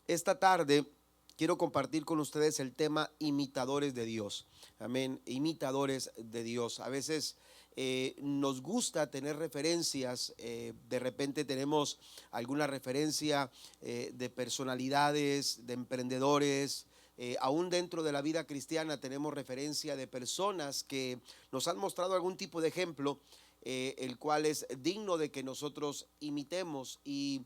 Esta tarde quiero compartir con ustedes el tema imitadores de Dios. Amén, imitadores de Dios. A veces nos gusta tener referencias, de repente tenemos alguna referencia de personalidades, de emprendedores. Aún dentro de la vida cristiana tenemos referencia de personas que nos han mostrado algún tipo de ejemplo, el cual es digno de que nosotros imitemos. Y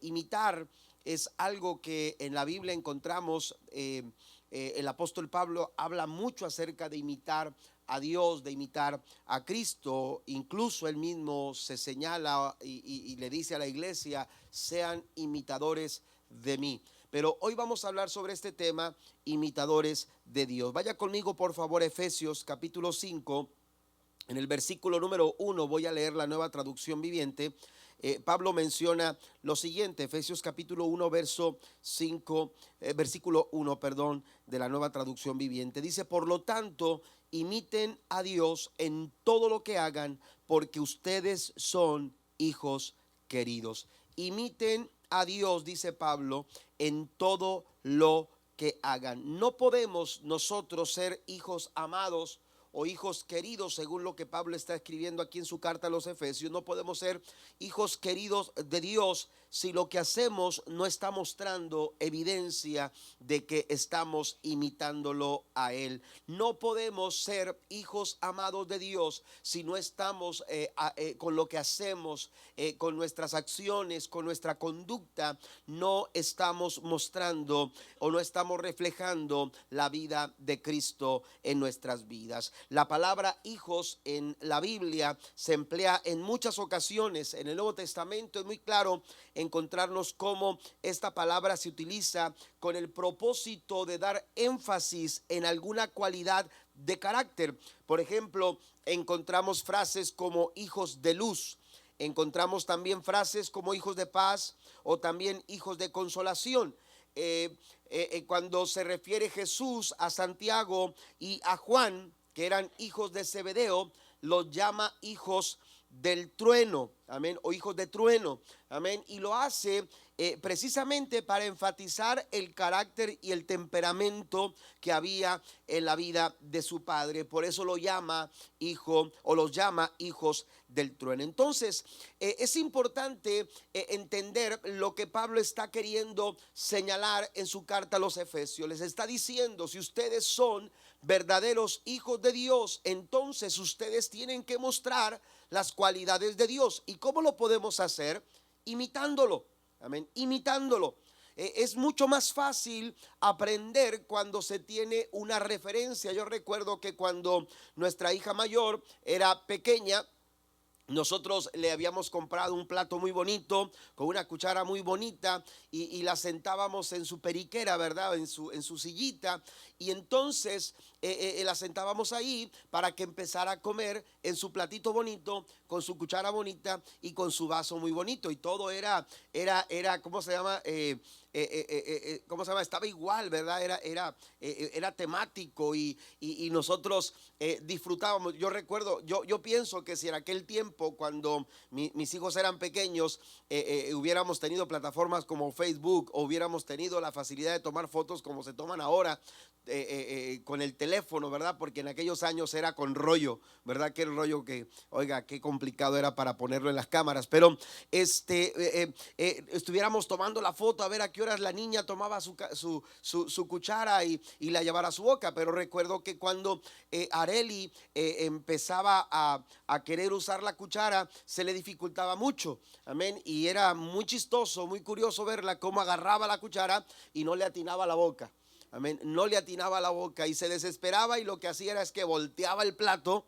imitar es algo que en la Biblia encontramos. El apóstol Pablo habla mucho acerca de imitar a Dios, de imitar a Cristo. Incluso él mismo se señala y le dice a la iglesia: sean imitadores de mí. Pero hoy vamos a hablar sobre este tema, imitadores de Dios. Vaya conmigo por favor, Efesios capítulo 5. En el versículo número 1 voy a leer la Nueva Traducción Viviente. Pablo menciona lo siguiente: Efesios capítulo 1 verso 5, versículo 1, perdón, de la Nueva Traducción Viviente. Dice: por lo tanto, imiten a Dios en todo lo que hagan, porque ustedes son hijos queridos. Imiten a Dios, dice Pablo, en todo lo que hagan. No podemos nosotros ser hijos amados o hijos queridos, según lo que Pablo está escribiendo aquí en su carta a los Efesios. No podemos ser hijos queridos de Dios si lo que hacemos no está mostrando evidencia de que estamos imitándolo a Él. No podemos ser hijos amados de Dios si no estamos con lo que hacemos, con nuestras acciones, con nuestra conducta, no estamos mostrando o no estamos reflejando la vida de Cristo en nuestras vidas. La palabra hijos en la Biblia se emplea en muchas ocasiones. En el Nuevo Testamento es muy claro encontrarnos cómo esta palabra se utiliza con el propósito de dar énfasis en alguna cualidad de carácter. Por ejemplo, encontramos frases como hijos de luz. Encontramos también frases como hijos de paz o también hijos de consolación. Cuando se refiere Jesús a Santiago y a Juan, que eran hijos de Zebedeo, los llama hijos del trueno, amén, o hijos de trueno, amén, y lo hace precisamente para enfatizar el carácter y el temperamento que había en la vida de su padre. Por eso lo llama hijo, o los llama hijos del trueno. Entonces es importante entender lo que Pablo está queriendo señalar en su carta a los Efesios. Les está diciendo: si ustedes son verdaderos hijos de Dios, entonces ustedes tienen que mostrar las cualidades de Dios. ¿Y cómo lo podemos hacer? Imitándolo. Amén, imitándolo. Es mucho más fácil aprender cuando se tiene una referencia. Yo recuerdo que cuando nuestra hija mayor era pequeña, nosotros le habíamos comprado un plato muy bonito, con una cuchara muy bonita, y la sentábamos en su periquera, ¿verdad? En su sillita. Y entonces la sentábamos ahí para que empezara a comer en su platito bonito, con su cuchara bonita y con su vaso muy bonito. Y todo era ¿cómo se llama? ¿Cómo se llama? Estaba igual, ¿verdad? Era temático, y nosotros disfrutábamos. Yo recuerdo, yo pienso que si en aquel tiempo, cuando mis hijos eran pequeños, hubiéramos tenido plataformas como Facebook, o hubiéramos tenido la facilidad de tomar fotos como se toman ahora, con el teléfono, ¿verdad? Porque en aquellos años era con rollo, ¿verdad? Que el rollo que, oiga, qué complicado era para ponerlo en las cámaras. Pero estuviéramos tomando la foto a ver a qué horas la niña tomaba su cuchara y la llevara a su boca. Pero recuerdo que cuando Areli empezaba a querer usar la cuchara, se le dificultaba mucho, amén, y era muy chistoso, muy curioso verla cómo agarraba la cuchara y no le atinaba a la boca. Amén, no le atinaba a la boca y se desesperaba, y lo que hacía era es que volteaba el plato,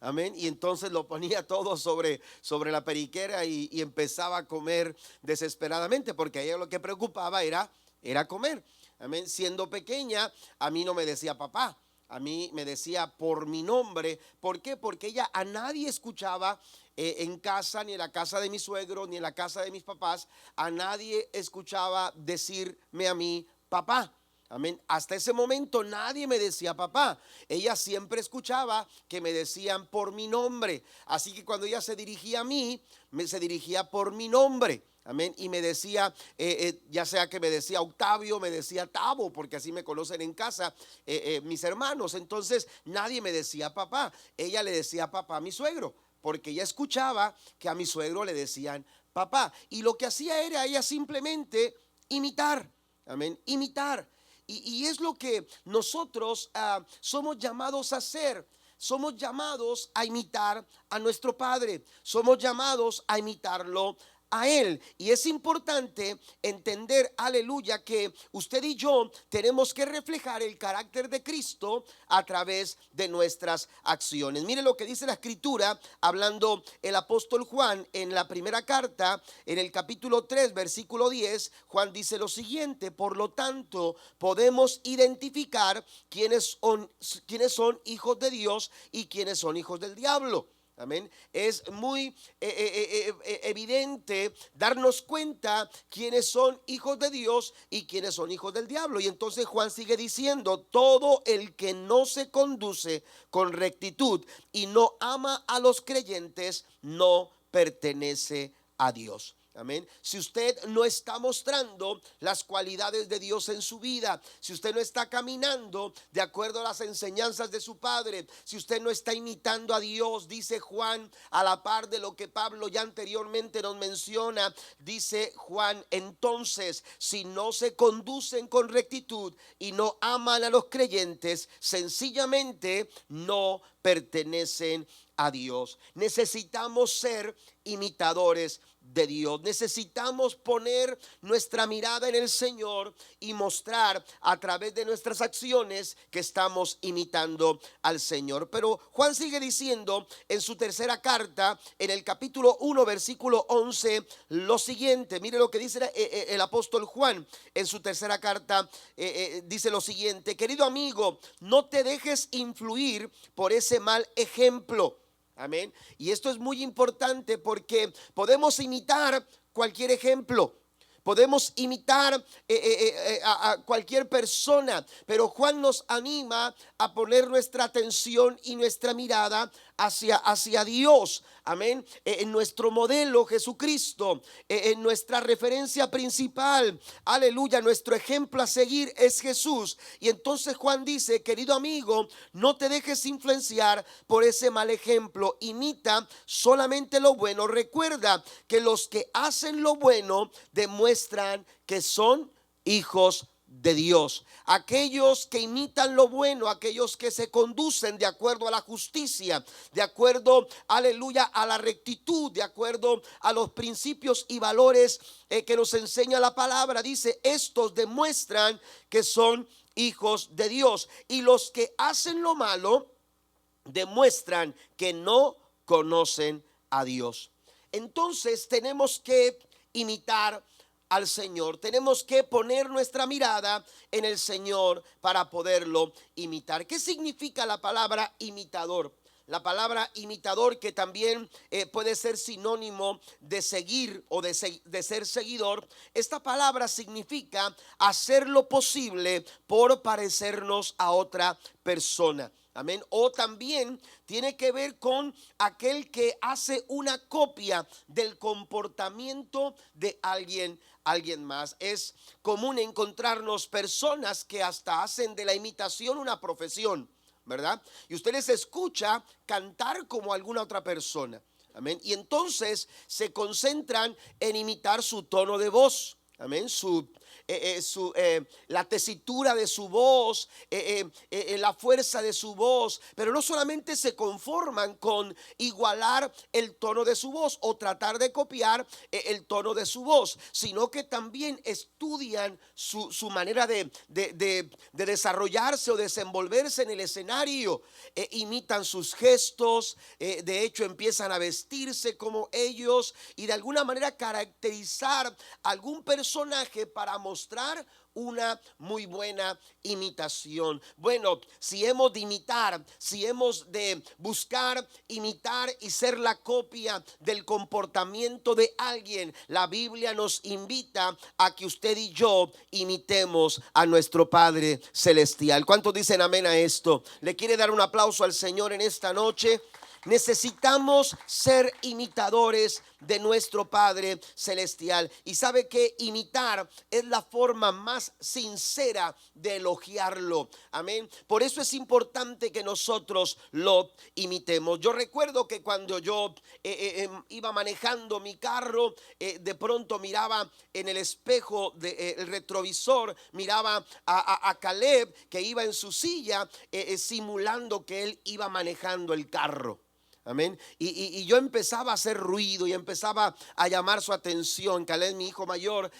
amén, y entonces lo ponía todo sobre la periquera, y empezaba a comer desesperadamente, porque a ella lo que preocupaba era comer. Amén. Siendo pequeña, a mí no me decía papá, a mí me decía por mi nombre. ¿Por qué? Porque ella a nadie escuchaba en casa, ni en la casa de mi suegro, ni en la casa de mis papás, a nadie escuchaba decirme a mí papá. Amén. Hasta ese momento nadie me decía papá. Ella siempre escuchaba que me decían por mi nombre. Así que cuando ella se dirigía a mí, se dirigía por mi nombre. Amén. Y me decía, ya sea que me decía Octavio, me decía Tavo, porque así me conocen en casa mis hermanos. Entonces nadie me decía papá. Ella le decía papá a mi suegro, porque ella escuchaba que a mi suegro le decían papá. Y lo que hacía era ella simplemente imitar. Amén. Imitar. Y es lo que nosotros somos llamados a hacer. Somos llamados a imitar a nuestro Padre. Somos llamados a imitarlo a Él. Y es importante entender, aleluya, que usted y yo tenemos que reflejar el carácter de Cristo a través de nuestras acciones. Mire lo que dice la Escritura, hablando el apóstol Juan en la primera carta, en el capítulo 3, versículo 10. Juan dice lo siguiente: por lo tanto, podemos identificar quiénes son hijos de Dios y quiénes son hijos del diablo. Amén. Es muy evidente darnos cuenta quiénes son hijos de Dios y quiénes son hijos del diablo. Y entonces Juan sigue diciendo: todo el que no se conduce con rectitud y no ama a los creyentes no pertenece a Dios. Amén. Si usted no está mostrando las cualidades de Dios en su vida, si usted no está caminando de acuerdo a las enseñanzas de su Padre, si usted no está imitando a Dios, dice Juan, a la par de lo que Pablo ya anteriormente nos menciona, dice Juan, entonces, si no se conducen con rectitud y no aman a los creyentes, sencillamente no pertenecen a Dios. Necesitamos ser imitadores de Dios. Necesitamos poner nuestra mirada en el Señor y mostrar a través de nuestras acciones que estamos imitando al Señor. Pero Juan sigue diciendo en su tercera carta, en el capítulo 1, versículo 11, lo siguiente. Mire lo que dice el apóstol Juan en su tercera carta. Dice lo siguiente: querido amigo, no te dejes influir por ese mal ejemplo. Amén. Y esto es muy importante porque podemos imitar cualquier ejemplo. Podemos imitar a cualquier persona, pero Juan nos anima a poner nuestra atención y nuestra mirada hacia Dios. Amén. En nuestro modelo Jesucristo, en nuestra referencia principal, aleluya, nuestro ejemplo a seguir es Jesús. Y entonces Juan dice: querido amigo, no te dejes influenciar por ese mal ejemplo, imita solamente lo bueno. Recuerda que los que hacen lo bueno demuestran que son hijos de Dios. Aquellos que imitan lo bueno, aquellos que se conducen de acuerdo a la justicia, de acuerdo, aleluya, a la rectitud, de acuerdo a los principios y valores que nos enseña la palabra, dice, estos demuestran que son hijos de Dios. Y los que hacen lo malo demuestran que no conocen a Dios. Entonces tenemos que imitar al Señor. Tenemos que poner nuestra mirada en el Señor para poderlo imitar. ¿Qué significa la palabra imitador? La palabra imitador, que también puede ser sinónimo de seguir o de ser seguidor. Esta palabra significa hacer lo posible por parecernos a otra persona. Amén. O también tiene que ver con aquel que hace una copia del comportamiento de alguien más. Es común encontrarnos personas que hasta hacen de la imitación una profesión, ¿verdad? Y usted les escucha cantar como alguna otra persona. Amén. Y entonces se concentran en imitar su tono de voz. Amén. La tesitura de su voz, la fuerza de su voz, pero no solamente se conforman con igualar el tono de su voz o tratar de copiar el tono de su voz, sino que también estudian su manera de desarrollarse o desenvolverse en el escenario. Imitan sus gestos, de hecho empiezan a vestirse como ellos y de alguna manera caracterizar algún personaje para mostrar una muy buena imitación. Bueno, si hemos de imitar, si hemos de buscar imitar y ser la copia del comportamiento de alguien, la Biblia nos invita a que usted y yo imitemos a nuestro Padre Celestial. ¿Cuántos dicen amén a esto? ¿Le quiere dar un aplauso al Señor en esta noche? Necesitamos ser imitadores de nuestro Padre Celestial. Y sabe que imitar es la forma más sincera de elogiarlo. Amén. Por eso es importante que nosotros lo imitemos. Yo recuerdo que cuando yo iba manejando mi carro, de pronto miraba en el espejo del retrovisor, miraba a Caleb que iba en su silla, simulando que él iba manejando el carro. Amén. Y yo empezaba a hacer ruido y empezaba a llamar su atención. Caleb, mi hijo mayor.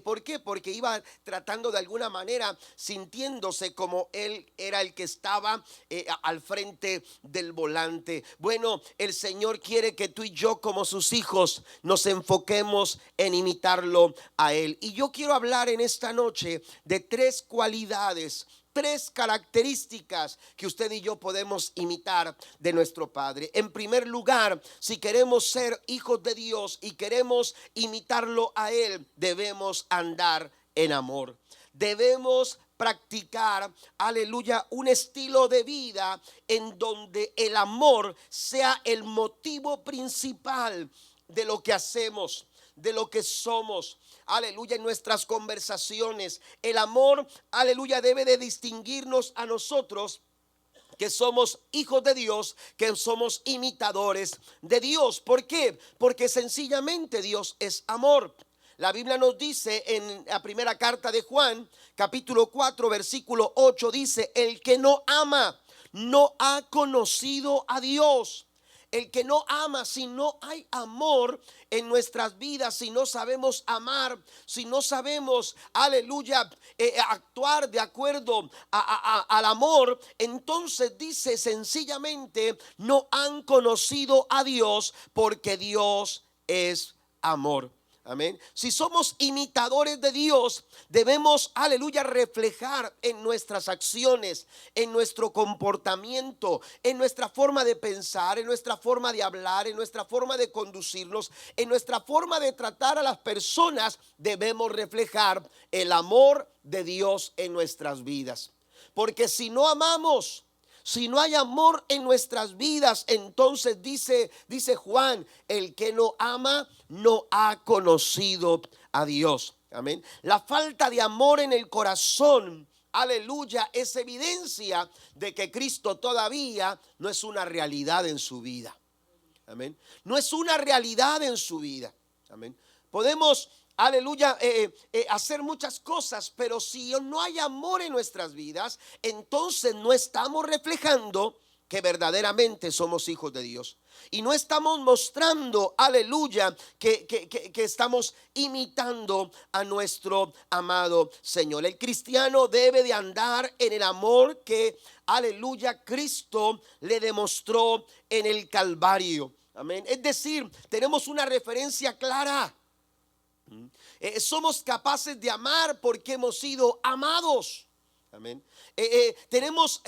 ¿Por qué? Porque iba tratando de alguna manera, sintiéndose como él era el que estaba al frente del volante. Bueno, el Señor quiere que tú y yo, como sus hijos, nos enfoquemos en imitarlo a Él. Y yo quiero hablar en esta noche de 3 cualidades, 3 características que usted y yo podemos imitar de nuestro Padre. En primer lugar, si queremos ser hijos de Dios y queremos imitarlo a Él, debemos andar en amor. Debemos practicar, aleluya, un estilo de vida en donde el amor sea el motivo principal de lo que hacemos, de lo que somos. Aleluya, en nuestras conversaciones. El amor, aleluya, debe de distinguirnos a nosotros, que somos hijos de Dios, que somos imitadores de Dios. ¿Por qué? Porque sencillamente Dios es amor. La Biblia nos dice en la primera carta de Juan, capítulo 4, versículo 8, dice: el que no ama no ha conocido a Dios. El que no ama, si no hay amor en nuestras vidas, si no sabemos amar, si no sabemos, aleluya, actuar de acuerdo al amor, entonces dice sencillamente, no han conocido a Dios, porque Dios es amor. Amén. Si somos imitadores de Dios, debemos, aleluya, reflejar en nuestras acciones, en nuestro comportamiento, en nuestra forma de pensar, en nuestra forma de hablar, en nuestra forma de conducirnos, en nuestra forma de tratar a las personas. Debemos reflejar el amor de Dios en nuestras vidas. Porque si no amamos, si no hay amor en nuestras vidas, entonces dice Juan, el que no ama no ha conocido a Dios. Amén. La falta de amor en el corazón, aleluya, es evidencia de que Cristo todavía no es una realidad en su vida. Amén. No es una realidad en su vida. Amén. Podemos, aleluya, hacer muchas cosas, pero si no hay amor en nuestras vidas, entonces no estamos reflejando que verdaderamente somos hijos de Dios. Y no estamos mostrando, aleluya, que estamos imitando a nuestro amado Señor. El cristiano debe de andar en el amor que, aleluya, Cristo le demostró en el Calvario. Amén. Es decir, tenemos una referencia clara. Somos capaces de amar porque hemos sido amados. Amén. Tenemos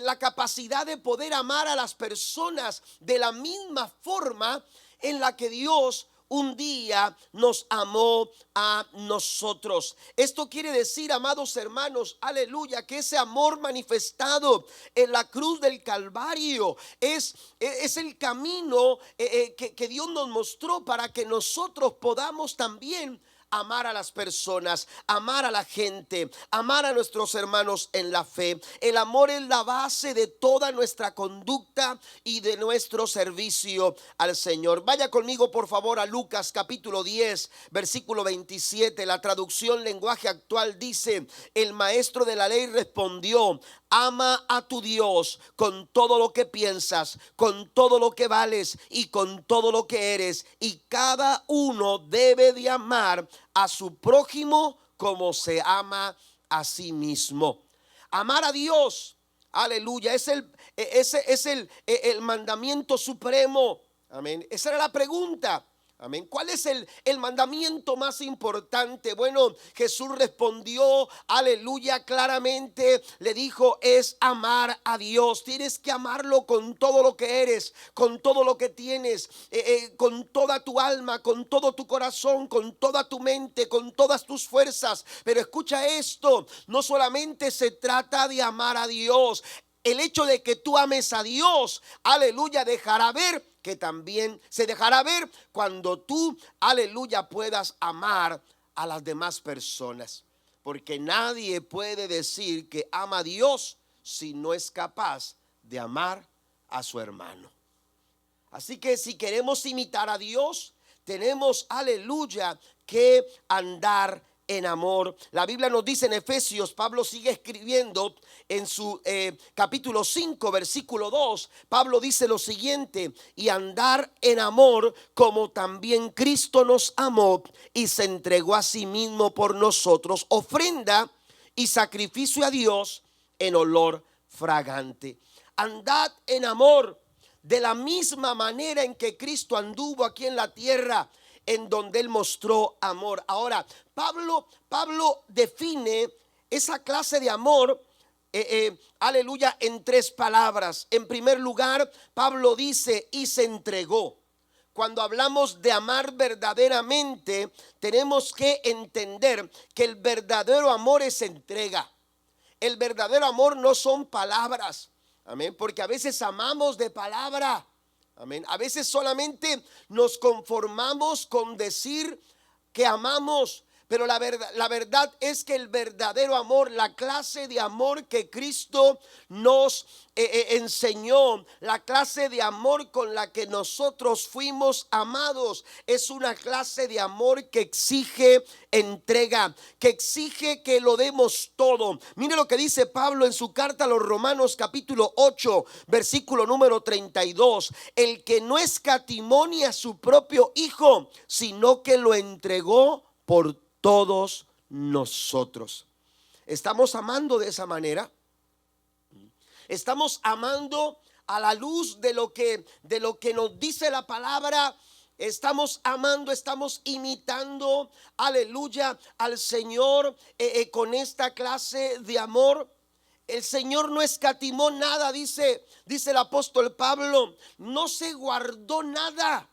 la capacidad de poder amar a las personas de la misma forma en la que Dios un día nos amó a nosotros. Esto quiere decir, amados hermanos, aleluya, que ese amor manifestado en la cruz del Calvario es el camino que Dios nos mostró para que nosotros podamos también amar a las personas, amar a la gente, amar a nuestros hermanos en la fe. El amor es la base de toda nuestra conducta y de nuestro servicio al Señor. Vaya conmigo por favor a Lucas capítulo 10, versículo 27. La traducción lenguaje actual dice: el maestro de la ley respondió: ama a tu Dios con todo lo que piensas, con todo lo que vales y con todo lo que eres. Y cada uno debe de amar a su prójimo como se ama a sí mismo. Amar a Dios, aleluya, es el mandamiento supremo. Amén. Esa era la pregunta. Amén. ¿Cuál es el mandamiento más importante? Bueno, Jesús respondió, aleluya, claramente le dijo: es amar a Dios. Tienes que amarlo con todo lo que eres, con todo lo que tienes, con toda tu alma, con todo tu corazón, con toda tu mente, con todas tus fuerzas. Pero escucha esto, no solamente se trata de amar a Dios. El hecho de que tú ames a Dios, aleluya, dejará ver que también se dejará ver cuando tú, aleluya, puedas amar a las demás personas. Porque nadie puede decir que ama a Dios si no es capaz de amar a su hermano. Así que si queremos imitar a Dios, tenemos, aleluya, que andar en amor. La Biblia nos dice en Efesios, Pablo sigue escribiendo en su capítulo 5, versículo 2. Pablo dice lo siguiente: y andar en amor como también Cristo nos amó y se entregó a sí mismo por nosotros, ofrenda y sacrificio a Dios en olor fragante. Andad en amor de la misma manera en que Cristo anduvo aquí en la tierra, en donde Él mostró amor. Ahora, Pablo define esa clase de amor, aleluya, en tres palabras. En primer lugar, Pablo dice: y se entregó. Cuando hablamos de amar verdaderamente, tenemos que entender que el verdadero amor es entrega. El verdadero amor no son palabras. Amén, porque a veces amamos de palabra. Amén. A veces solamente nos conformamos con decir que amamos, pero la verdad es que el verdadero amor, la clase de amor que Cristo nos enseñó, la clase de amor con la que nosotros fuimos amados, es una clase de amor que exige entrega, que exige que lo demos todo. Mire lo que dice Pablo en su carta a los Romanos capítulo 8, versículo número 32: el que no escatimó ni a su propio hijo, sino que lo entregó por todos nosotros. ¿Estamos amando de esa manera? ¿Estamos amando a la luz de lo que nos dice la palabra? Estamos amando, estamos imitando, aleluya, al Señor con esta clase de amor. El Señor no escatimó nada, dice el apóstol Pablo, no se guardó nada.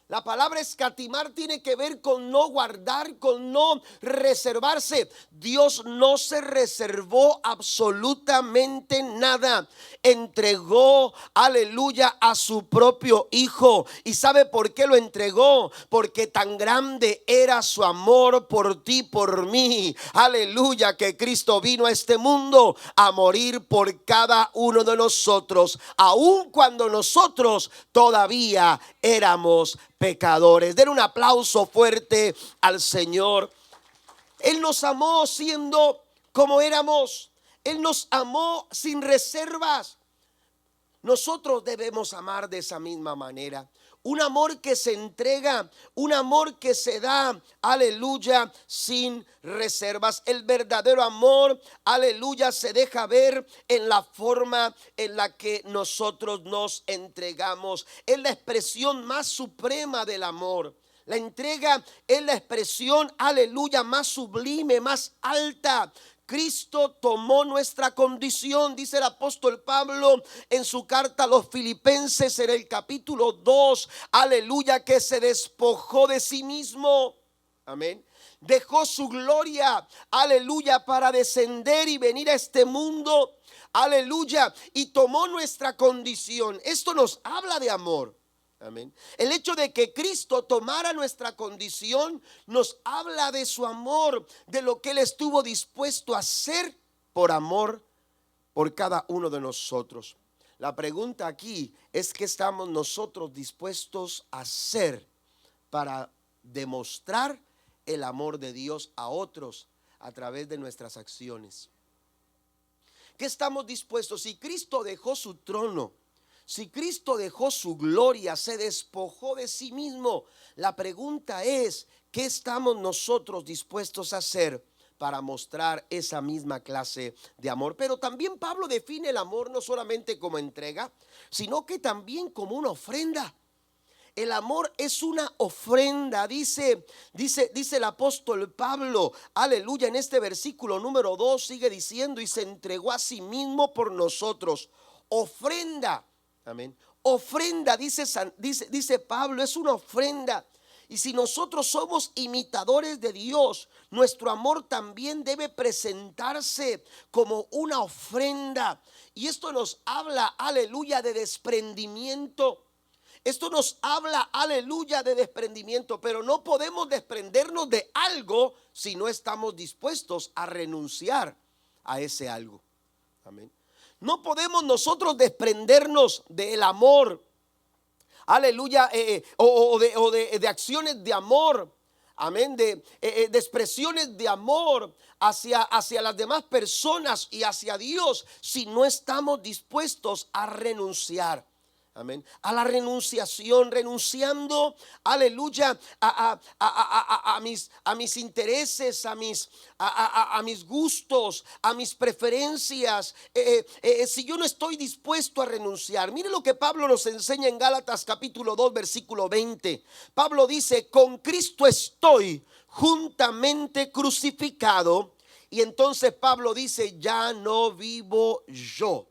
La palabra escatimar tiene que ver con no guardar, con no reservarse. Dios no se reservó absolutamente nada. Entregó, aleluya, a su propio hijo. ¿Y sabe por qué lo entregó? Porque tan grande era su amor por ti, por mí. Aleluya, que Cristo vino a este mundo a morir por cada uno de nosotros, aun cuando nosotros todavía éramos pecadores. Den un aplauso fuerte al Señor. Él nos amó siendo como éramos. Él nos amó sin reservas. Nosotros debemos amar de esa misma manera. Un amor que se entrega, un amor que se da, aleluya, sin reservas. El verdadero amor, aleluya, se deja ver en la forma en la que nosotros nos entregamos. Es la expresión más suprema del amor. La entrega es la expresión, aleluya, más sublime, más alta. Cristo tomó nuestra condición, dice el apóstol Pablo en su carta a los Filipenses en el capítulo 2, aleluya, que se despojó de sí mismo, amén. Dejó su gloria, aleluya, para descender y venir a este mundo, aleluya, y tomó nuestra condición. Esto nos habla de amor. Amén. El hecho de que Cristo tomara nuestra condición nos habla de su amor, de lo que Él estuvo dispuesto a hacer por amor por cada uno de nosotros. La pregunta aquí es: ¿qué estamos nosotros dispuestos a hacer para demostrar el amor de Dios a otros a través de nuestras acciones? ¿Qué estamos dispuestos? Si Cristo dejó su trono, si Cristo dejó su gloria, se despojó de sí mismo, la pregunta es: ¿qué estamos nosotros dispuestos a hacer para mostrar esa misma clase de amor? Pero también Pablo define el amor no solamente como entrega, sino que también como una ofrenda. El amor es una ofrenda, dice el apóstol Pablo, aleluya, en este versículo número 2 sigue diciendo: y se entregó a sí mismo por nosotros. Ofrenda. Amén. Ofrenda, dice Pablo, es una ofrenda. Y si nosotros somos imitadores de Dios, nuestro amor también debe presentarse como una ofrenda. Y esto nos habla, aleluya, de desprendimiento. Esto nos habla, aleluya, de desprendimiento. Pero no podemos desprendernos de algo si no estamos dispuestos a renunciar a ese algo. Amén. No podemos nosotros desprendernos del amor, aleluya, o de acciones de amor, amén, de expresiones de amor hacia las demás personas y hacia Dios, si no estamos dispuestos a renunciar. Amén. A la renunciación, renunciando, aleluya, a mis intereses, a mis gustos, a mis preferencias. Si yo no estoy dispuesto a renunciar, mire lo que Pablo nos enseña en Gálatas capítulo 2, versículo 20. Pablo dice: con Cristo estoy juntamente crucificado. Y entonces Pablo dice: ya no vivo yo.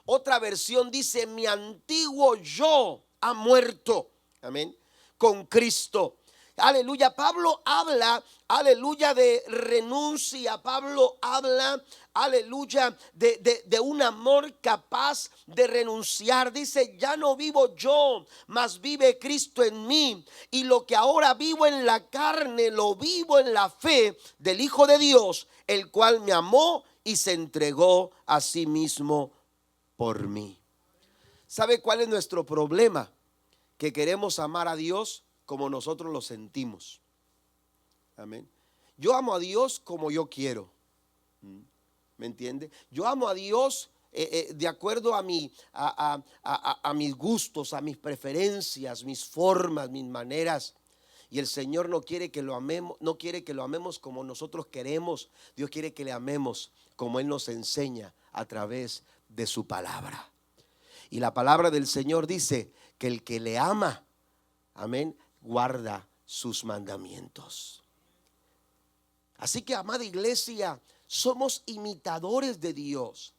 Otra versión dice: mi antiguo yo ha muerto. Amén. Con Cristo. Aleluya. Pablo habla, aleluya, de renuncia. Pablo habla, aleluya, de un amor capaz de renunciar. Dice: ya no vivo yo, mas vive Cristo en mí. Y lo que ahora vivo en la carne, lo vivo en la fe del Hijo de Dios, el cual me amó y se entregó a sí mismo por mí. ¿Sabe cuál es nuestro problema? Que queremos amar a Dios como nosotros lo sentimos. Amén. Yo amo a Dios como yo quiero. ¿Me entiende? Yo amo a Dios de acuerdo a mis gustos, a mis preferencias, mis formas, mis maneras. Y el Señor no quiere que lo amemos, no quiere que lo amemos como nosotros queremos. Dios quiere que le amemos como Él nos enseña a través de su palabra. Y la palabra del Señor dice que el que le ama, amén, guarda sus mandamientos. Así que, amada iglesia, somos imitadores de Dios.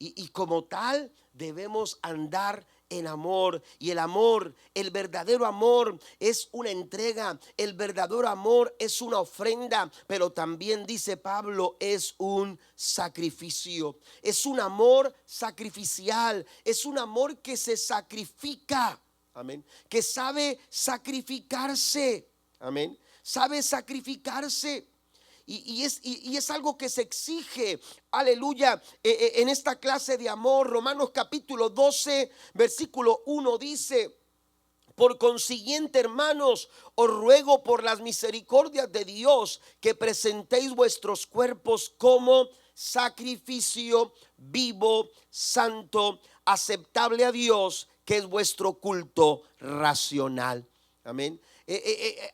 Y como tal debemos andar en amor. Y el amor, el verdadero amor, es una entrega. El verdadero amor es una ofrenda. Pero también, dice Pablo, es un sacrificio. Es un amor sacrificial. Es un amor que se sacrifica. Amén. Que sabe sacrificarse. Amén. Sabe sacrificarse. Y es algo que se exige, aleluya, en esta clase de amor. Romanos capítulo 12, versículo 1 dice: por consiguiente, hermanos, os ruego por las misericordias de Dios que presentéis vuestros cuerpos como sacrificio vivo, santo, aceptable a Dios, que es vuestro culto racional. Amén.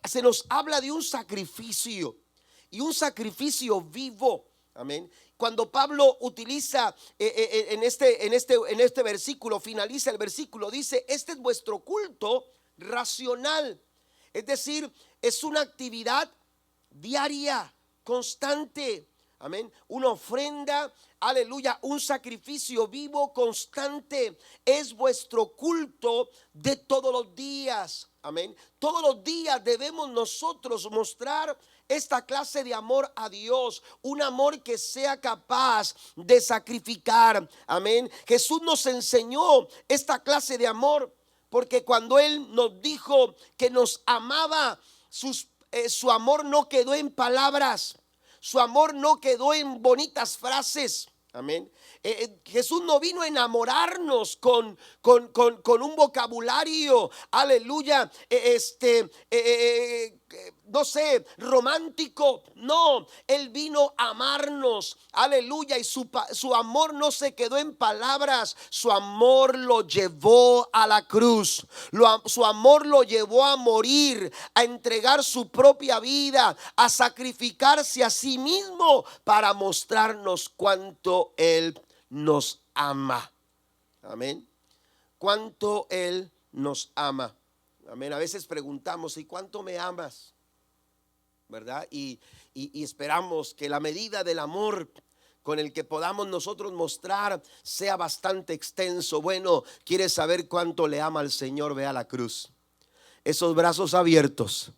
Se nos habla de un sacrificio. Y un sacrificio vivo. Amén. Cuando Pablo utiliza en este versículo, finaliza el versículo, dice: este es vuestro culto racional. Es decir, es una actividad diaria, constante. Amén. Una ofrenda, aleluya, un sacrificio vivo, constante. Es vuestro culto de todos los días. Amén. Todos los días debemos nosotros mostrar esta clase de amor a Dios, un amor que sea capaz de sacrificar. Amén. Jesús nos enseñó esta clase de amor porque cuando Él nos dijo que nos amaba, su amor no quedó en palabras, su amor no quedó en bonitas frases. Amén. Jesús no vino a enamorarnos con un vocabulario, aleluya, no sé, romántico. No, Él vino a amarnos, aleluya. Y su amor no se quedó en palabras, su amor lo llevó a la cruz. Su amor lo llevó a morir, a entregar su propia vida, a sacrificarse a sí mismo para mostrarnos cuánto Él nos ama. Amén. Cuánto Él nos ama. Amén. A veces preguntamos: ¿y cuánto me amas? ¿Verdad? Y esperamos que la medida del amor con el que podamos nosotros mostrar sea bastante extenso. Bueno, ¿quieres saber cuánto le ama al Señor? Ve a la cruz. Esos brazos abiertos,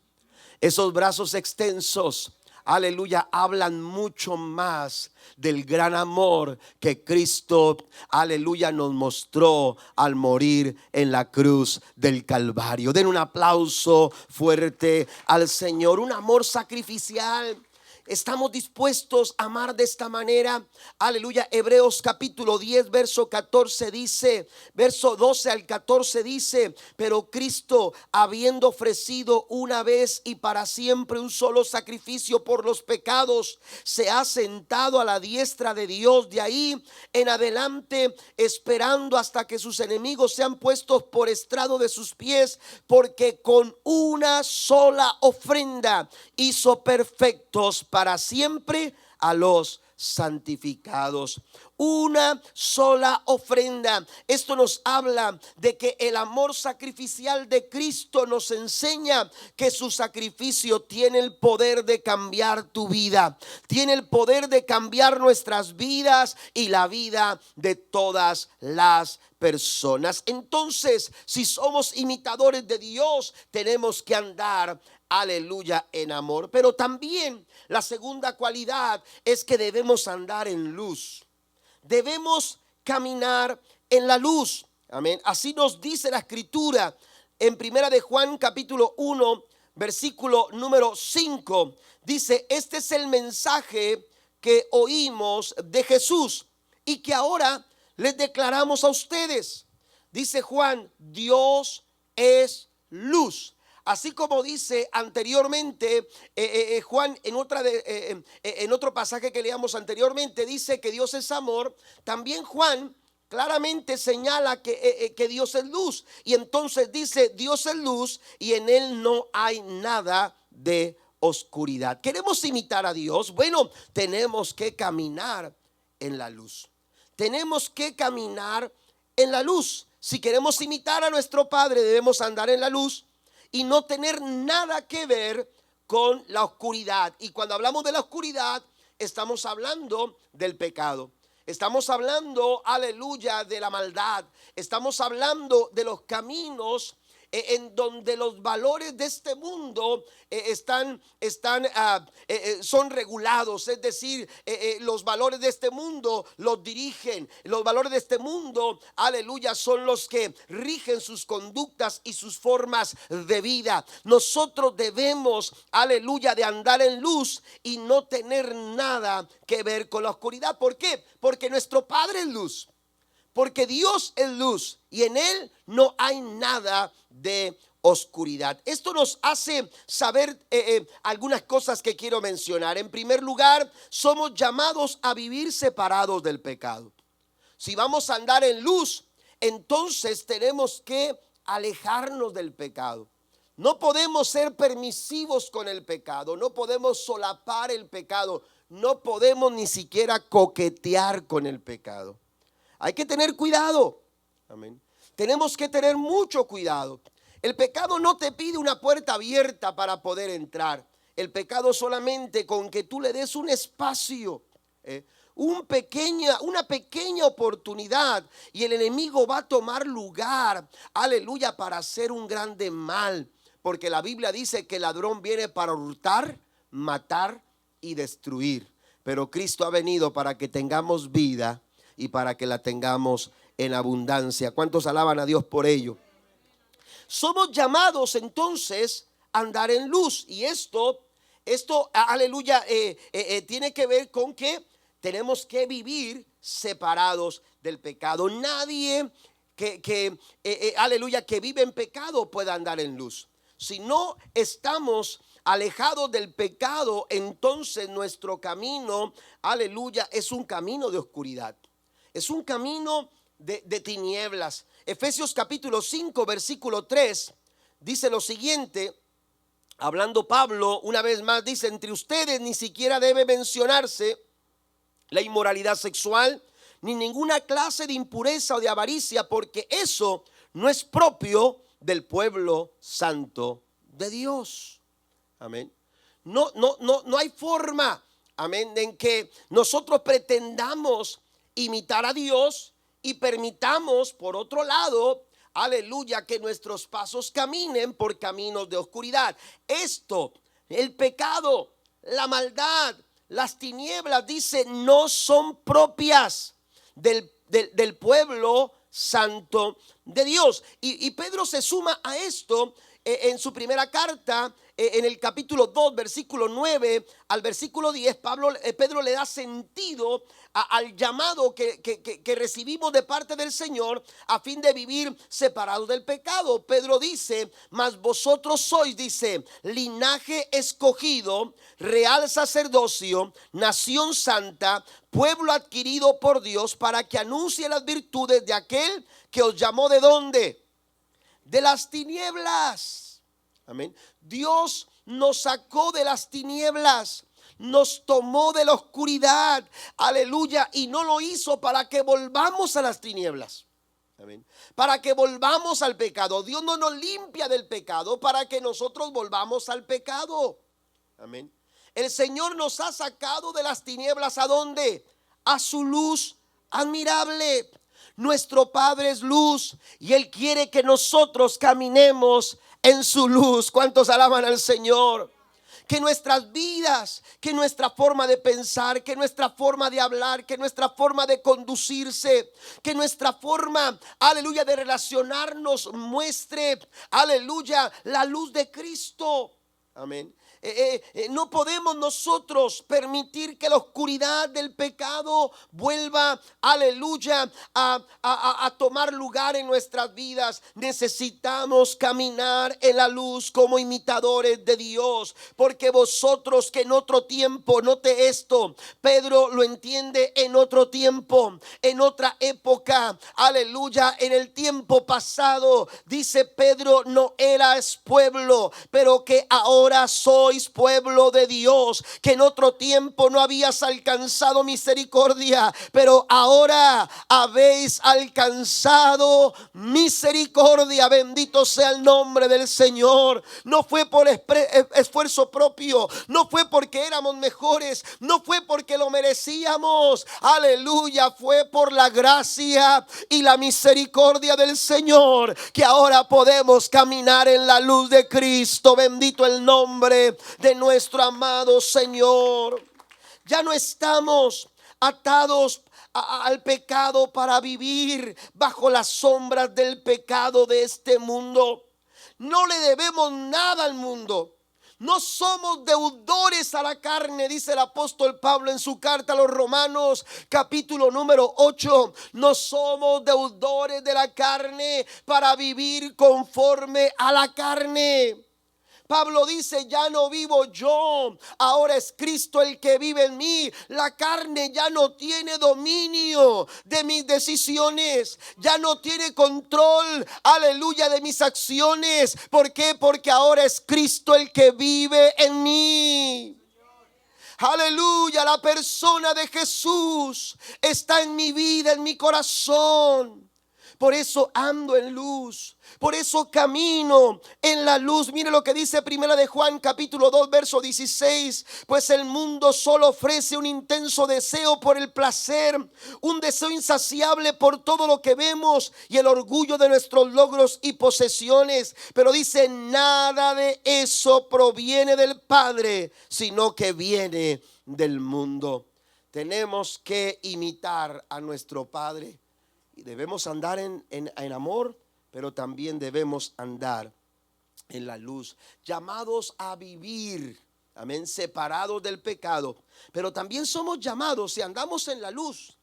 Esos brazos extensos, aleluya, hablan mucho más del gran amor que Cristo, aleluya, nos mostró al morir en la cruz del Calvario. Den un aplauso fuerte al Señor, un amor sacrificial. ¿Estamos dispuestos a amar de esta manera? Aleluya. Hebreos capítulo 10 verso 14 dice, verso 12 al 14 dice: pero Cristo, habiendo ofrecido una vez y para siempre un solo sacrificio por los pecados, se ha sentado a la diestra de Dios. De ahí en adelante, esperando hasta que sus enemigos sean puestos por estrado de sus pies, porque con una sola ofrenda hizo perfectos para siempre a los santificados. Una sola ofrenda. Esto nos habla de que el amor sacrificial de Cristo nos enseña que su sacrificio tiene el poder de cambiar tu vida, tiene el poder de cambiar nuestras vidas y la vida de todas las personas. Entonces, si somos imitadores de Dios, tenemos que andar, aleluya, en amor. Pero también la segunda cualidad es que debemos andar en luz. Debemos caminar en la luz. Amén. Así nos dice la escritura en primera de Juan capítulo 1 versículo número 5. Dice: este es el mensaje que oímos de Jesús y que ahora les declaramos a ustedes. Dice Juan: Dios es luz. Así como dice anteriormente Juan en otro pasaje que leamos anteriormente, dice que Dios es amor. También Juan claramente señala que Dios es luz. Y entonces dice: Dios es luz y en él no hay nada de oscuridad. ¿Queremos imitar a Dios? Bueno, tenemos que caminar en la luz. Tenemos que caminar en la luz. Si queremos imitar a nuestro Padre, debemos andar en la luz y no tener nada que ver con la oscuridad. Y cuando hablamos de la oscuridad, estamos hablando del pecado. Estamos hablando, aleluya, de la maldad. Estamos hablando de los caminos en donde los valores de este mundo son regulados. Es decir, los valores de este mundo los dirigen. Los valores de este mundo, aleluya, son los que rigen sus conductas y sus formas de vida. Nosotros debemos, aleluya, de andar en luz y no tener nada que ver con la oscuridad. ¿Por qué? Porque nuestro Padre es luz. Porque Dios es luz y en él no hay nada de oscuridad. Esto nos hace saber algunas cosas que quiero mencionar. En primer lugar, somos llamados a vivir separados del pecado. Si vamos a andar en luz, entonces tenemos que alejarnos del pecado. No podemos ser permisivos con el pecado, no podemos solapar el pecado, no podemos ni siquiera coquetear con el pecado. Hay que tener cuidado. Amén. Tenemos que tener mucho cuidado. El pecado no te pide una puerta abierta para poder entrar. El pecado solamente con que tú le des un espacio, una pequeña oportunidad, y el enemigo va a tomar lugar, aleluya, para hacer un grande mal. Porque la Biblia dice que el ladrón viene para hurtar, matar y destruir. Pero Cristo ha venido para que tengamos vida y para que la tengamos en abundancia. ¿Cuántos alaban a Dios por ello? Somos llamados entonces a andar en luz. Y esto, aleluya, tiene que ver con que tenemos que vivir separados del pecado. Nadie aleluya, que vive en pecado puede andar en luz. Si no estamos alejados del pecado, entonces nuestro camino, aleluya, es un camino de oscuridad. Es un camino de tinieblas. Efesios capítulo 5 versículo 3 dice lo siguiente, hablando Pablo una vez más, dice: entre ustedes ni siquiera debe mencionarse la inmoralidad sexual, ni ninguna clase de impureza o de avaricia, porque eso no es propio del pueblo santo de Dios. Amén. No hay forma, amén, en que nosotros pretendamos imitar a Dios y permitamos, por otro lado, aleluya, que nuestros pasos caminen por caminos de oscuridad. Esto, el pecado, la maldad, las tinieblas, dice, no son propias del pueblo santo de Dios. Y Pedro se suma a esto en su primera carta, en el capítulo 2, versículo 9 al versículo 10. Pedro le da sentido al llamado que recibimos de parte del Señor a fin de vivir separados del pecado. Pedro dice, mas vosotros sois, dice, linaje escogido, real sacerdocio, nación santa, pueblo adquirido por Dios, para que anuncie las virtudes de aquel que os llamó. ¿De dónde? De las tinieblas. Amén. Dios nos sacó de las tinieblas, nos tomó de la oscuridad, aleluya, y no lo hizo para que volvamos a las tinieblas. Amén. Para que volvamos al pecado. Dios no nos limpia del pecado para que nosotros volvamos al pecado. Amén. El Señor nos ha sacado de las tinieblas. ¿A dónde? A su luz admirable. Nuestro Padre es luz y Él quiere que nosotros caminemos en su luz. ¿Cuántos alaban al Señor? Que nuestras vidas, que nuestra forma de pensar, que nuestra forma de hablar, que nuestra forma de conducirse, que nuestra forma, aleluya, de relacionarnos muestre, aleluya, la luz de Cristo. Amén. No podemos nosotros permitir que la oscuridad del pecado vuelva, aleluya, a tomar lugar en nuestras vidas. Necesitamos caminar en la luz como imitadores de Dios, porque vosotros que en otro tiempo, note esto, Pedro lo entiende, en otro tiempo, en otra época, aleluya, en el tiempo pasado, dice Pedro, no eras pueblo, pero que ahora sois pueblo de Dios, que en otro tiempo no habías alcanzado misericordia, pero ahora habéis alcanzado misericordia. Bendito sea el nombre del Señor. No fue por esfuerzo propio, no fue porque éramos mejores, no fue porque lo merecíamos, aleluya, fue por la gracia y la misericordia del Señor que ahora podemos caminar en la luz de Cristo. Bendito el nombre de nuestro amado Señor. Ya no estamos atados al pecado para vivir bajo las sombras del pecado de este mundo. No le debemos nada al mundo. No somos deudores a la carne, dice el apóstol Pablo en su carta a los Romanos, capítulo número 8. No somos deudores de la carne para vivir conforme a la carne. Pablo dice, ya no vivo yo, ahora es Cristo el que vive en mí. La carne ya no tiene dominio de mis decisiones, ya no tiene control, aleluya, de mis acciones. ¿Por qué? Porque ahora es Cristo el que vive en mí. Aleluya, la persona de Jesús está en mi vida, en mi corazón. Por eso ando en luz, por eso camino en la luz. Mire lo que dice Primera de Juan capítulo 2 verso 16. Pues el mundo solo ofrece un intenso deseo por el placer, un deseo insaciable por todo lo que vemos y el orgullo de nuestros logros y posesiones. Pero dice, nada de eso proviene del Padre, sino que viene del mundo. Tenemos que imitar a nuestro Padre. Debemos andar en amor, pero también debemos andar en la luz, llamados a vivir, amén, separados del pecado. Pero también somos llamados, si andamos en la luz,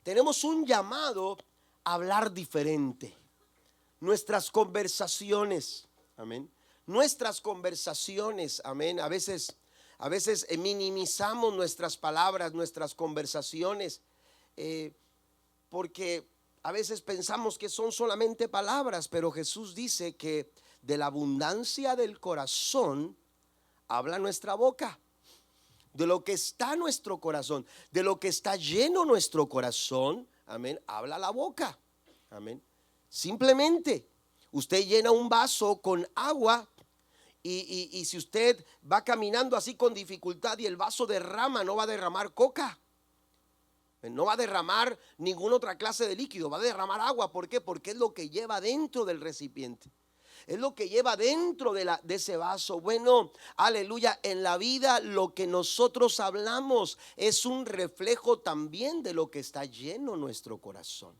tenemos un llamado a hablar diferente. Nuestras conversaciones, amén, nuestras conversaciones, amén, a veces minimizamos nuestras palabras, nuestras conversaciones, porque a veces pensamos que son solamente palabras, pero Jesús dice que de la abundancia del corazón habla nuestra boca. De lo que está nuestro corazón, de lo que está lleno nuestro corazón, amén, habla la boca. Amén. Simplemente usted llena un vaso con agua y si usted va caminando así con dificultad y el vaso derrama, no va a derramar coca. No va a derramar ninguna otra clase de líquido, va a derramar agua. ¿Por qué? Porque es lo que lleva dentro del recipiente. es lo que lleva dentro de ese vaso. Bueno, aleluya, en la vida lo que nosotros hablamos es un reflejo también de lo que está lleno nuestro corazón.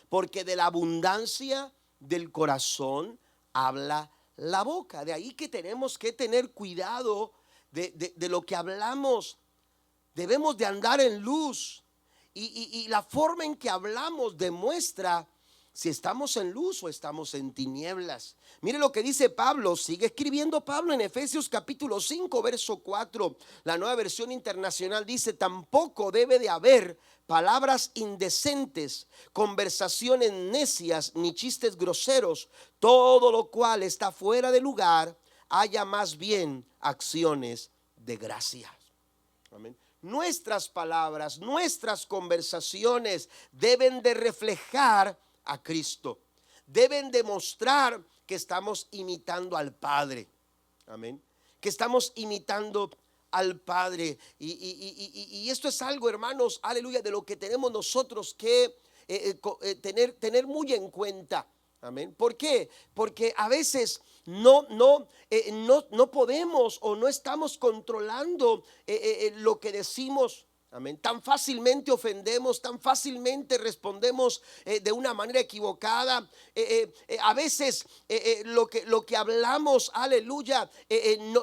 Porque de la abundancia del corazón habla la boca. De ahí que tenemos que tener cuidado de lo que hablamos. Debemos de andar en luz. Y la forma en que hablamos demuestra si estamos en luz o estamos en tinieblas. Mire lo que dice Pablo, sigue escribiendo Pablo en Efesios capítulo 5, verso 4. La Nueva Versión Internacional dice: tampoco debe de haber palabras indecentes, conversaciones necias, ni chistes groseros, todo lo cual está fuera de lugar. Haya más bien acciones de gracias. Amén. Nuestras palabras, nuestras conversaciones deben de reflejar a Cristo. Deben demostrar que estamos imitando al Padre. Amén. Que estamos imitando al Padre. Y esto es algo, hermanos, aleluya, de lo que tenemos nosotros que tener muy en cuenta. Amén. ¿Por qué? Porque a veces no podemos o no estamos controlando lo que decimos. Amén. Tan fácilmente ofendemos, tan fácilmente respondemos de una manera equivocada. A veces lo que hablamos, aleluya,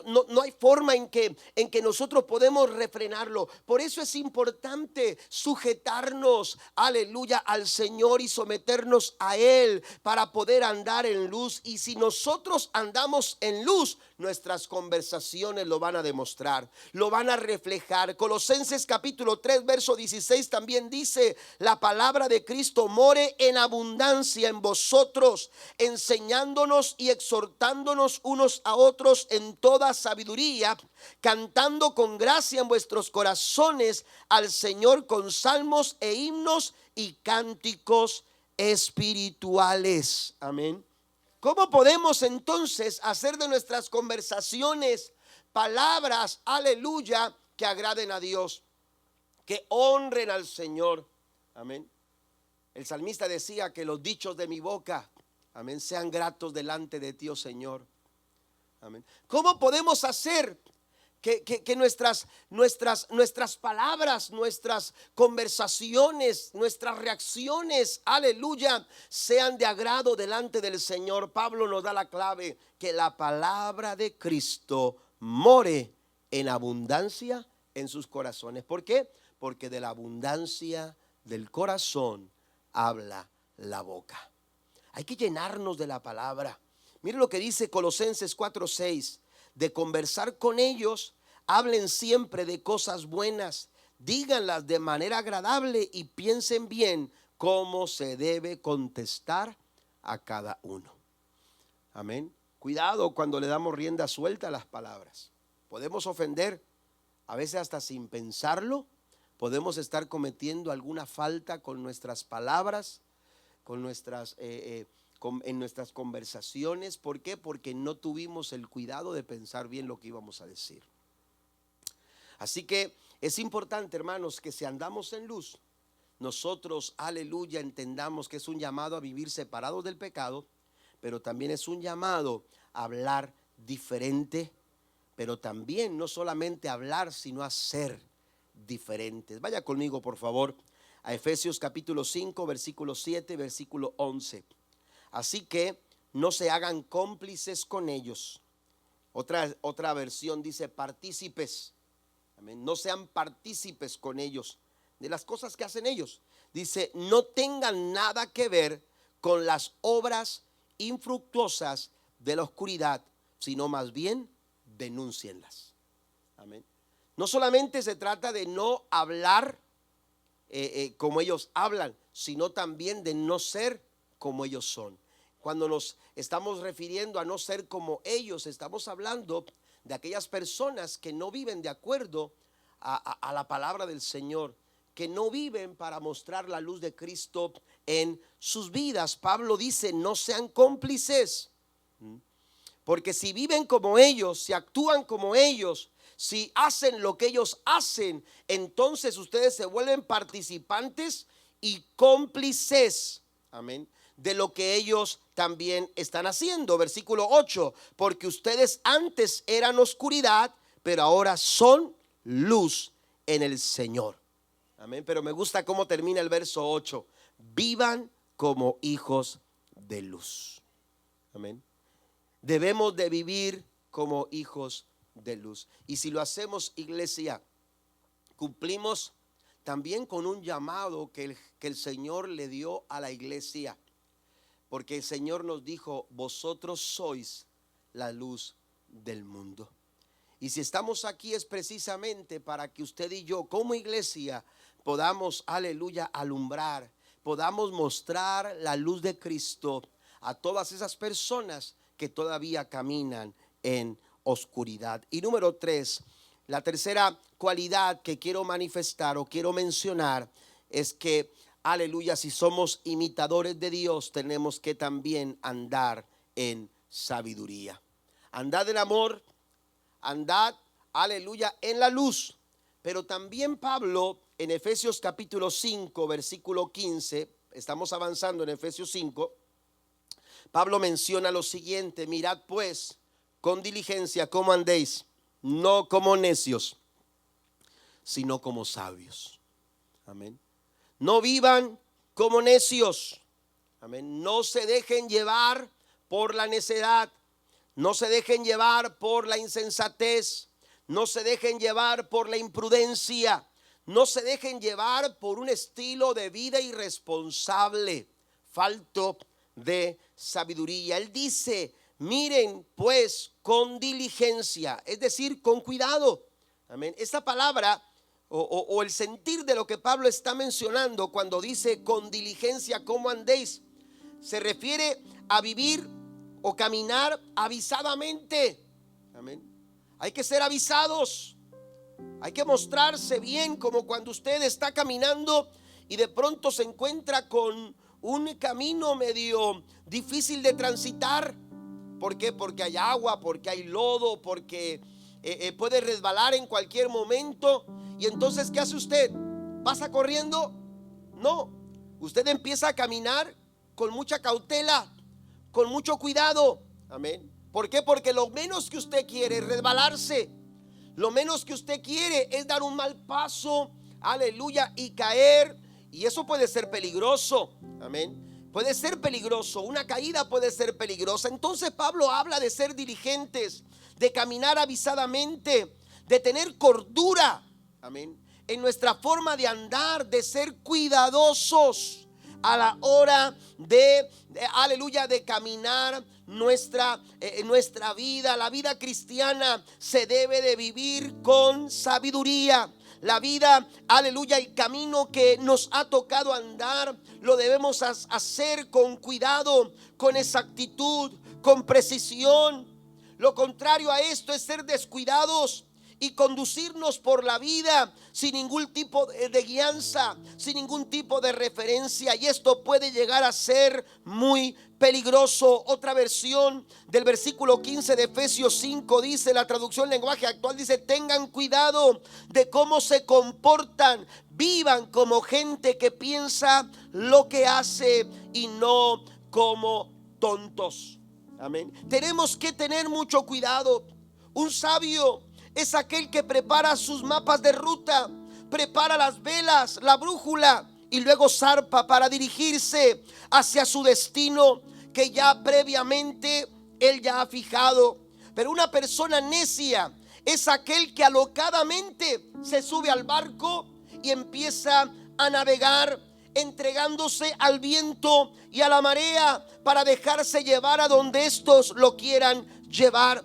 no hay forma en que nosotros podemos refrenarlo. Por eso es importante sujetarnos, aleluya, al Señor y someternos a Él para poder andar en luz. Y si nosotros andamos en luz, nuestras conversaciones lo van a demostrar, lo van a reflejar. Colosenses capítulo 3, verso 16 también dice: la palabra de Cristo more en abundancia en vosotros, enseñándonos y exhortándonos unos a otros en toda sabiduría, cantando con gracia en vuestros corazones al Señor con salmos e himnos y cánticos espirituales. Amén. ¿Cómo podemos entonces hacer de nuestras conversaciones palabras, aleluya, que agraden a Dios, que honren al Señor? Amén. El salmista decía que los dichos de mi boca, amén, sean gratos delante de ti, oh Señor. Amén. ¿Cómo podemos hacer que nuestras palabras, nuestras conversaciones, nuestras reacciones, aleluya, sean de agrado delante del Señor? Pablo nos da la clave: que la palabra de Cristo more en abundancia en sus corazones. ¿Por qué? Porque de la abundancia del corazón habla la boca. Hay que llenarnos de la palabra. Mire lo que dice Colosenses 4:6: de conversar con ellos, hablen siempre de cosas buenas, díganlas de manera agradable y piensen bien cómo se debe contestar a cada uno. Amén. Cuidado cuando le damos rienda suelta a las palabras. Podemos ofender, a veces hasta sin pensarlo. Podemos estar cometiendo alguna falta con nuestras palabras, con en nuestras conversaciones. ¿Por qué? Porque no tuvimos el cuidado de pensar bien lo que íbamos a decir. Así que es importante, hermanos, que si andamos en luz, nosotros, aleluya, entendamos que es un llamado a vivir separados del pecado, pero también es un llamado a hablar diferente, pero también no solamente hablar, sino a ser diferentes. Vaya conmigo, por favor, a Efesios capítulo 5, versículo 7, versículo 11. Así que no se hagan cómplices con ellos. Otra versión dice partícipes. Amén. No sean partícipes con ellos de las cosas que hacen ellos. Dice: no tengan nada que ver con las obras infructuosas de la oscuridad, sino más bien denúncienlas. Amén. No solamente se trata de no hablar como ellos hablan, sino también de no ser como ellos son. Cuando nos estamos refiriendo a no ser como ellos, estamos hablando de aquellas personas que no viven de acuerdo a la palabra del Señor, que no viven para mostrar la luz de Cristo en sus vidas. Pablo dice: no sean cómplices, porque si viven como ellos, si actúan como ellos, si hacen lo que ellos hacen, entonces ustedes se vuelven participantes y cómplices, amén, de lo que ellos también están haciendo. Versículo 8, porque ustedes antes eran oscuridad, pero ahora son luz en el Señor. Amén. Pero me gusta cómo termina el verso 8. Vivan como hijos de luz. Amén. Debemos de vivir como hijos de luz. Y si lo hacemos, iglesia, cumplimos también con un llamado que el Señor le dio a la iglesia. Porque el Señor nos dijo, vosotros sois la luz del mundo. Y si estamos aquí es precisamente para que usted y yo como iglesia podamos, aleluya, alumbrar, podamos mostrar la luz de Cristo a todas esas personas que todavía caminan en oscuridad. Y número 3, la tercera cualidad que quiero manifestar o quiero mencionar es que, aleluya, si somos imitadores de Dios, tenemos que también andar en sabiduría. Andad en amor, andad, aleluya, en la luz. Pero también Pablo en Efesios capítulo 5, versículo 15, estamos avanzando en Efesios 5, Pablo menciona lo siguiente: mirad pues con diligencia cómo andéis, no como necios, sino como sabios. Amén. No vivan como necios. Amén. No se dejen llevar por la necedad. No se dejen llevar por la insensatez. No se dejen llevar por la imprudencia. No se dejen llevar por un estilo de vida irresponsable, falto de sabiduría. Él dice, miren pues con diligencia, es decir, con cuidado. Amén. Esta palabra o el sentir de lo que Pablo está mencionando cuando dice con diligencia cómo andéis, se refiere a vivir o caminar avisadamente. Amén. Hay que ser avisados. Hay que mostrarse bien, como cuando usted está caminando y de pronto se encuentra con un camino medio difícil de transitar. ¿Por qué? Porque hay agua, porque hay lodo, porque puede resbalar en cualquier momento. Y entonces, ¿qué hace usted? ¿Pasa corriendo? No, usted empieza a caminar con mucha cautela, con mucho cuidado. Amén. ¿Por qué? Porque lo menos que usted quiere es resbalarse. Lo menos que usted quiere es dar un mal paso, aleluya, y caer. Y eso puede ser peligroso. Amén. Puede ser peligroso. Una caída puede ser peligrosa. Entonces Pablo habla de ser diligentes, de caminar avisadamente, de tener cordura. Amén. En nuestra forma de andar, de ser cuidadosos a la hora de aleluya, de caminar nuestra vida. La vida cristiana se debe de vivir con sabiduría. La vida, aleluya, el camino que nos ha tocado andar, lo debemos hacer con cuidado, con exactitud, con precisión. Lo contrario a esto es ser descuidados y conducirnos por la vida sin ningún tipo de guianza, sin ningún tipo de referencia. Y esto puede llegar a ser muy peligroso. Otra versión del versículo 15 de Efesios 5 dice, la traducción lenguaje actual dice, tengan cuidado de cómo se comportan. Vivan como gente que piensa lo que hace y no como tontos. Amén. Tenemos que tener mucho cuidado. Un sabio es aquel que prepara sus mapas de ruta, prepara las velas, la brújula y luego zarpa para dirigirse hacia su destino que ya previamente él ya ha fijado. Pero una persona necia es aquel que alocadamente se sube al barco y empieza a navegar, entregándose al viento y a la marea para dejarse llevar a donde estos lo quieran llevar.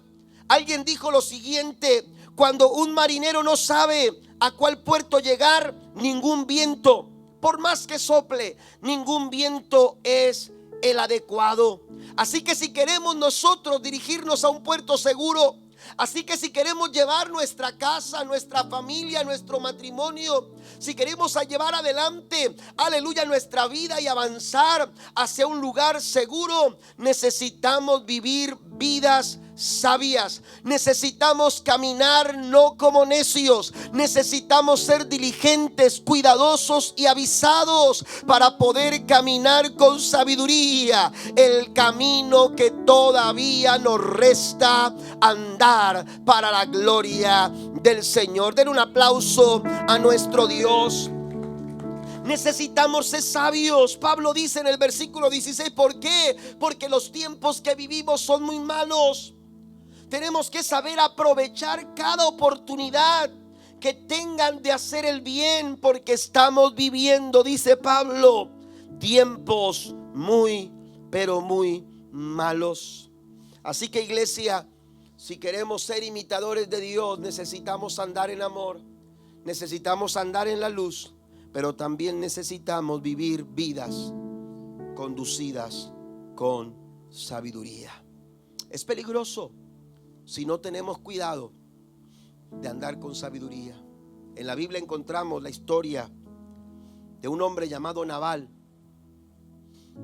Alguien dijo lo siguiente: cuando un marinero no sabe a cuál puerto llegar, ningún viento, por más que sople, ningún viento es el adecuado. Así que si queremos nosotros dirigirnos a un puerto seguro, así que si queremos llevar nuestra casa, nuestra familia, nuestro matrimonio, si queremos llevar adelante, aleluya, nuestra vida y avanzar hacia un lugar seguro, necesitamos vivir vidas sabias. Necesitamos caminar no como necios. Necesitamos ser diligentes, cuidadosos y avisados para poder caminar con sabiduría el camino que todavía nos resta andar para la gloria del Señor. Den un aplauso a nuestro Dios. Necesitamos ser sabios. Pablo dice en el versículo 16, ¿por qué? Porque los tiempos que vivimos son muy malos. Tenemos que saber aprovechar cada oportunidad que tengan de hacer el bien, porque estamos viviendo, dice Pablo, tiempos muy, pero muy malos. Así que, iglesia, si queremos ser imitadores de Dios, necesitamos andar en amor, necesitamos andar en la luz, pero también necesitamos vivir vidas conducidas con sabiduría. Es peligroso si no tenemos cuidado de andar con sabiduría. En la Biblia encontramos la historia de un hombre llamado Nabal,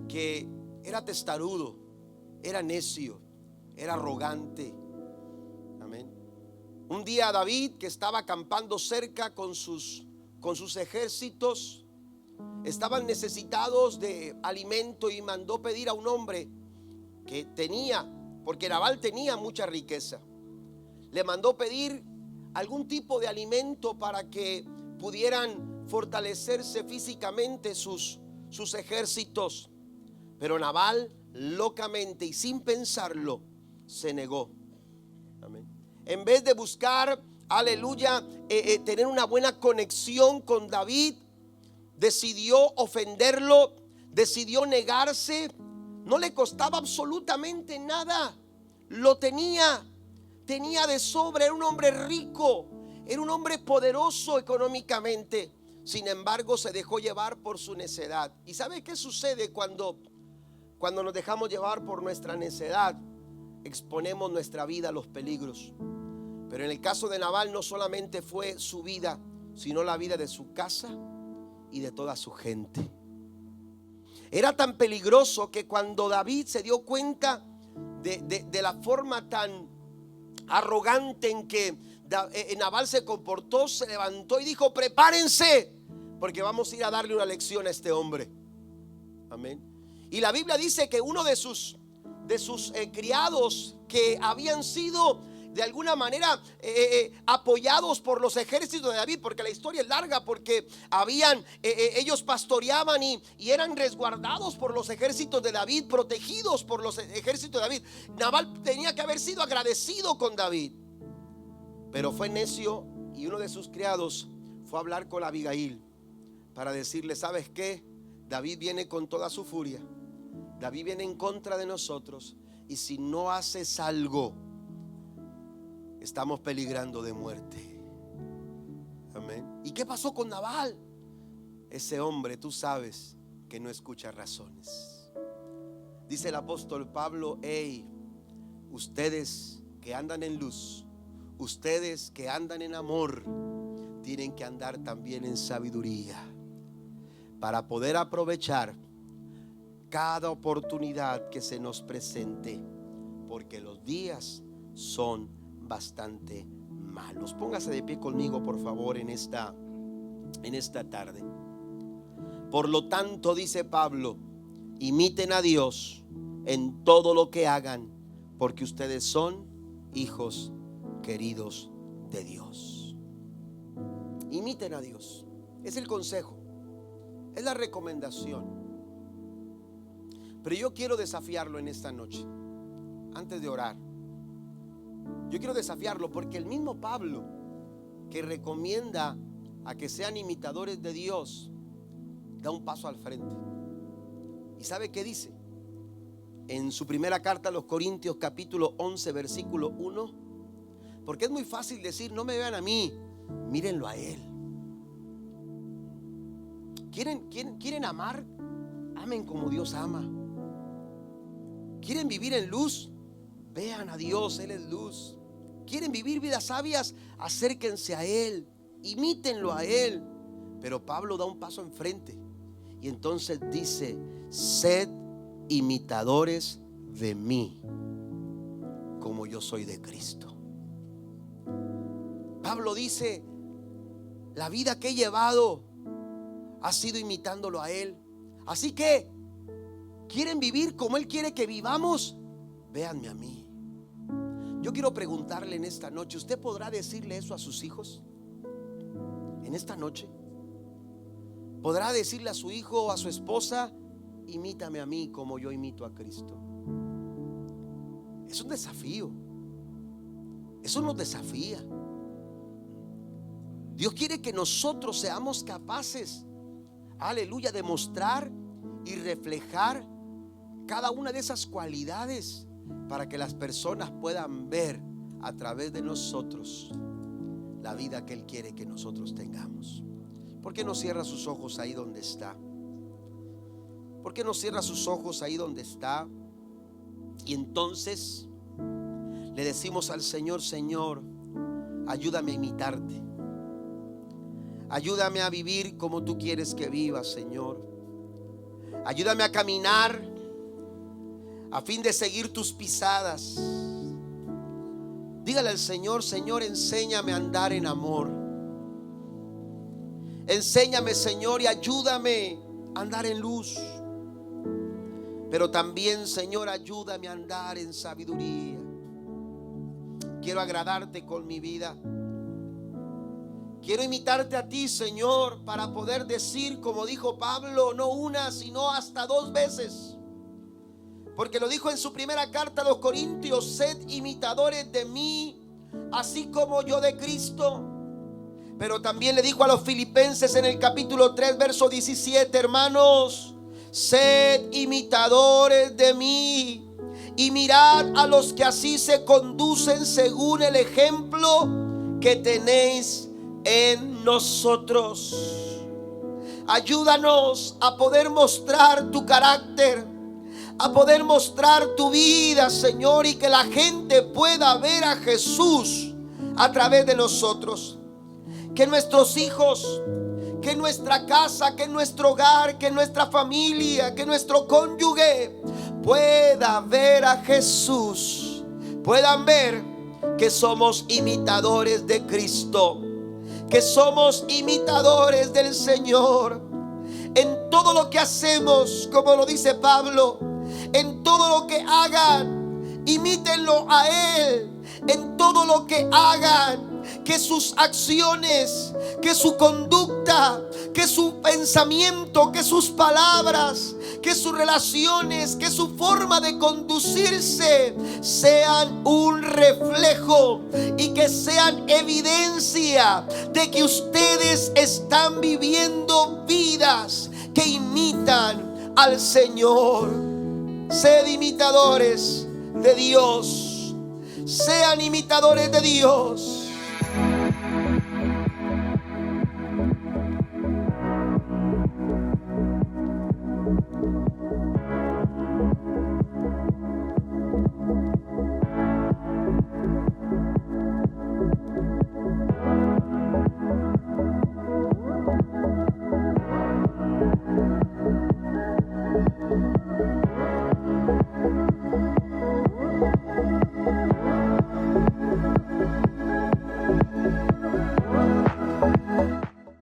que era testarudo, era necio, era arrogante. Amén. Un día David, que estaba acampando cerca con sus ejércitos, estaban necesitados de alimento y mandó pedir a un hombre que tenía, porque Nabal tenía mucha riqueza, le mandó pedir algún tipo de alimento para que pudieran fortalecerse físicamente sus ejércitos. Pero Nabal, locamente y sin pensarlo, se negó. Amén. En vez de buscar, aleluya, tener una buena conexión con David, decidió ofenderlo, decidió negarse. No le costaba absolutamente nada, lo tenía de sobra. Era un hombre rico, era un hombre poderoso económicamente. Sin embargo, se dejó llevar por su necedad. ¿Y sabe qué sucede cuando nos dejamos llevar por nuestra necedad? Exponemos nuestra vida a los peligros. Pero en el caso de Nabal, no solamente fue su vida, sino la vida de su casa y de toda su gente. Era tan peligroso que cuando David se dio cuenta de la forma tan arrogante en que Nabal se comportó, se levantó y dijo: prepárense, porque vamos a ir a darle una lección a este hombre. Amén. Y la Biblia dice que uno de sus criados, que habían sido de alguna manera apoyados por los ejércitos de David, porque la historia es larga, porque ellos pastoreaban y eran resguardados por los ejércitos de David, protegidos por los ejércitos de David. Nabal tenía que haber sido agradecido con David, pero fue necio, y uno de sus criados fue a hablar con Abigail para decirle: ¿sabes qué? David viene con toda su furia, David viene en contra de nosotros, y si no haces algo, estamos peligrando de muerte. Amén. ¿Y qué pasó con Nabal? Ese hombre, tú sabes, que no escucha razones. Dice el apóstol Pablo: hey, ustedes que andan en luz, ustedes que andan en amor, tienen que andar también en sabiduría, para poder aprovechar cada oportunidad que se nos presente, porque los días son bastante malos. Póngase de pie conmigo, por favor, en esta tarde. Por lo tanto, dice Pablo, imiten a Dios en todo lo que hagan, porque ustedes son hijos queridos de Dios. Imiten a Dios. Es el consejo, es la recomendación. Pero yo quiero desafiarlo en esta noche, antes de orar. Yo quiero desafiarlo, porque el mismo Pablo, que recomienda a que sean imitadores de Dios, da un paso al frente. ¿Y sabe qué dice? En su primera carta a los Corintios, capítulo 11, versículo 1. Porque es muy fácil decir: no me vean a mí, mírenlo a Él. ¿Quieren amar? Amen como Dios ama. ¿Quieren vivir en luz? Vean a Dios, Él es luz. ¿Quieren vivir vidas sabias? Acérquense a Él, imítenlo a Él. Pero Pablo da un paso enfrente y entonces dice: sed imitadores de mí, como yo soy de Cristo. Pablo dice: la vida que he llevado ha sido imitándolo a Él. Así que, ¿quieren vivir como Él quiere que vivamos? Véanme a mí. Yo quiero preguntarle en esta noche: ¿usted podrá decirle eso a sus hijos? En esta noche, ¿podrá decirle a su hijo o a su esposa: imítame a mí como yo imito a Cristo? Es un desafío. Eso nos desafía. Dios quiere que nosotros seamos capaces, aleluya, de mostrar y reflejar cada una de esas cualidades para que las personas puedan ver a través de nosotros la vida que Él quiere que nosotros tengamos. ¿Por qué no cierra sus ojos ahí donde está? ¿Por qué no cierra sus ojos ahí donde está? Y entonces le decimos al Señor: Señor, ayúdame a imitarte. Ayúdame a vivir como tú quieres que viva, Señor. Ayúdame a caminar a fin de seguir tus pisadas. Dígale al Señor: Señor, enséñame a andar en amor. Enséñame, Señor, y ayúdame a andar en luz. Pero también, Señor, ayúdame a andar en sabiduría. Quiero agradarte con mi vida. Quiero imitarte a ti, Señor, para poder decir, como dijo Pablo, no una, sino hasta 2 veces. Porque lo dijo en su primera carta a los Corintios: sed imitadores de mí, así como yo de Cristo. Pero también le dijo a los Filipenses en el capítulo 3, verso 17: hermanos, sed imitadores de mí y mirad a los que así se conducen según el ejemplo que tenéis en nosotros. Ayúdanos a poder mostrar tu carácter, a poder mostrar tu vida, Señor, y que la gente pueda ver a Jesús a través de nosotros. Que nuestros hijos, que nuestra casa, que nuestro hogar, que nuestra familia, que nuestro cónyuge pueda ver a Jesús, puedan ver que somos imitadores de Cristo, que somos imitadores del Señor. En todo lo que hacemos, como lo dice Pablo, en todo lo que hagan, imítenlo a Él. En todo lo que hagan, que sus acciones, que su conducta, que su pensamiento, que sus palabras, que sus relaciones, que su forma de conducirse sean un reflejo y que sean evidencia de que ustedes están viviendo vidas que imitan al Señor. Sed imitadores de Dios. Sean imitadores de Dios.